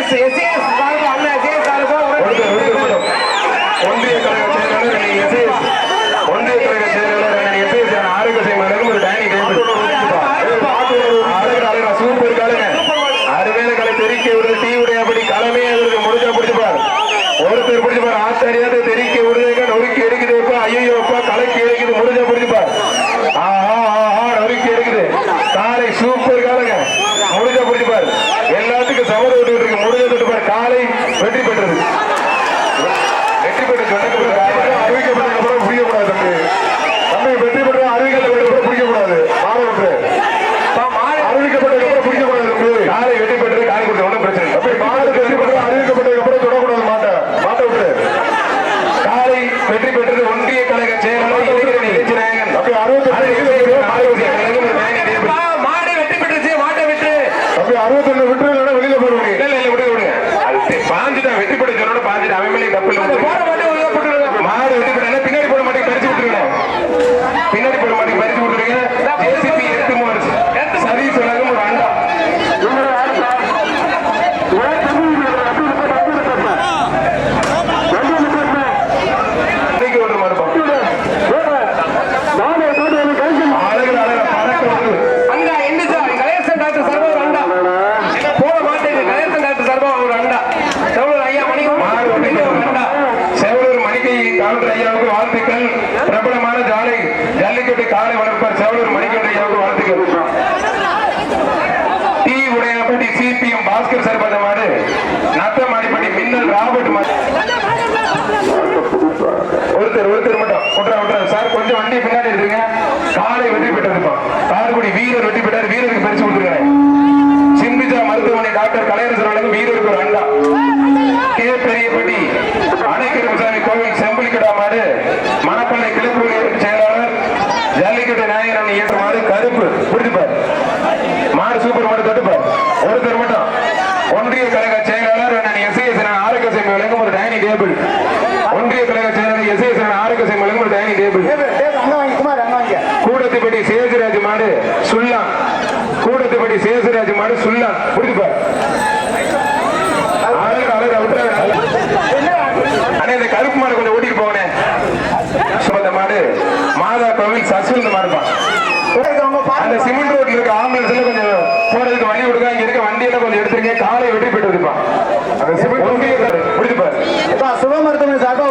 ஒன்றிய கழக செயலாளர் ஒன்றிய கழக செயலாளர் எஸ்எஸ் ஆரோக்கிய மலரும் ஒரு டைனிங் டேபிள் சூப்பர் காலுங்க. அருமையான கலை தெரிக்க விடுறது டீ உடையபடி களமே அவருக்கு முடிஞ்சா பிடிச்சுப்பார். ஒருத்தர் பிடிச்சுப்பார் ஆத்தாரியாவது தெரிக்க விடுறதுங்க நொறுக்கி எடுக்குதுப்பா. ஐயோப்பா கலைக்கு எடுக்குது முடிஞ்சா பிடிச்சுப்பார். நொறுக்கி எடுக்குது காலை சூப்பர் காலுங்க முடிஞ்சா பிடிச்சுப்பார். எல்லாத்துக்கும் சமரம் விட்டு இருக்கு முடிஞ்ச தொட்டுப்பார். காலை வெற்றி பெற்றது. வெற்றி பெற்று சொன்ன அறிவிக்கப்பட்ட அப்புறம் பிடிக்கக்கூடாது தம்பி. தம்பி வெற்றி பெற்ற அறிவிக்கப்பட்ட பிடிக்கக்கூடாது. மாணவர்கள் அறிவிக்கப்பட்டதுக்கு அப்புறம் பிடிக்கக்கூடாது தம்பி. காலை வெற்றி பெற்றது காலை கொடுத்த ஒன்றும் பிரச்சனை இல்லை. தம்பி மாணவர்கள் வெற்றி பெற்ற அறிவிக்கப்பட்டதுக்கு அப்புறம் தொடக்கூடாது. மாட்ட விட்டு காலை வெற்றி பெற்றது ஒன்றிய கழக செயலாளர் இளைஞரணி இளைஞநாயகன். மாடு வெற்றி பெற்றுச்சு. மாட்டை விட்டு தம்பி 61 விட்டு வெளியில போடுவீங்க. இல்ல விட்டு விடுங்க. அது பாஞ்சுதான் வெற்றி பெற்று சொன்னோட பாஞ்சுட்டு அவன் மேலே தப்பு இல்லை. மாடு வெற்றி பெற்ற பின்னாடி போட மாட்டேங்க பறிச்சு விட்டுருங்க. பின்னாடி போட மாட்டேங்க பறிச்சு விட்டுருங்க. ஜேசிபி சரி சொல்லாங்க ஒரு அண்டா ஐயாவுக்கு வாழ்த்துக்கள். பிரபலமான ஜல்லிக்கட்டு காலை வளர்ப்பார் செவலூர் மணிக்கொண்டு ஐயாவுக்கு வாழ்த்துக்கள். டி உடையாப்பட்டி சிபிஎம் பாஸ்கர் சர்பத மாடு நத்தமாடிப்பட்டி மின்னல் ராபர்ட் ஒருத்தர் மட்டும் விட்டுற சார் கொஞ்சம் வண்டி பின்னாடி இருக்குங்க. காலை வெற்றி பெற்றிருப்பான். காரைக்குடி வீரர் வெற்றி பெற்றார். வீரருக்கு பரிசு கொடுத்துருக்கேன். சிம்பிஜா மருத்துவமனை டாக்டர் கலையரசர் வழங்கும் வீரருக்கு ஒரு அண்டா. கே பெரியப்பட்டி அணைக்கருமசாமி கோவில் செம்பிலிக்கடா மாடு மணப்பள்ளி கிழக்கு செயலாளர் ஜல்லிக்கட்டு நாயகன் இயற்ற மாடு கருப்பு பிடிச்சுப்பார். மாடு சூப்பர் மாடு தட்டுப்பார். ஒருத்தர் மட்டும் ஒன்றிய கழக செயலாளர் எஸ்எஸ் ஆரோக்கிய சேவை வழங்கும் ஒரு டைனிங் டேபிள். ஒன்றிய கழக செயலாளர் எஸ்எஸ் ஆரோக்கிய சேவை வழங்கும் ஒரு டைனிங் டேபிள். கூடத்துப்பட்டி சேசுராஜ் மாடு சுல்லான். கூடத்துப்பட்டி சேசுராஜ் மாடு சுல்லான் பிடிச்சுப்பார். அந்த கருப்பு மாடு கொஞ்சம் ஓட்டிட்டு போனேன். சுமந்த மாடு மாதா கோவில் சசுந்த மாடுப்பான். அந்த சிமெண்ட் ரோட்ல இருக்க ஆம்புலன்ஸ்ல கொஞ்சம் போறதுக்கு வழி கொடுக்க இங்க இருக்க வண்டியில கொஞ்சம் எடுத்துருங்க. காலை வெற்றி பெற்று இருப்பான். அந்த சிமெண்ட் பிடிச்சுப்பாரு. சுப மருத்துவமனை சார்பா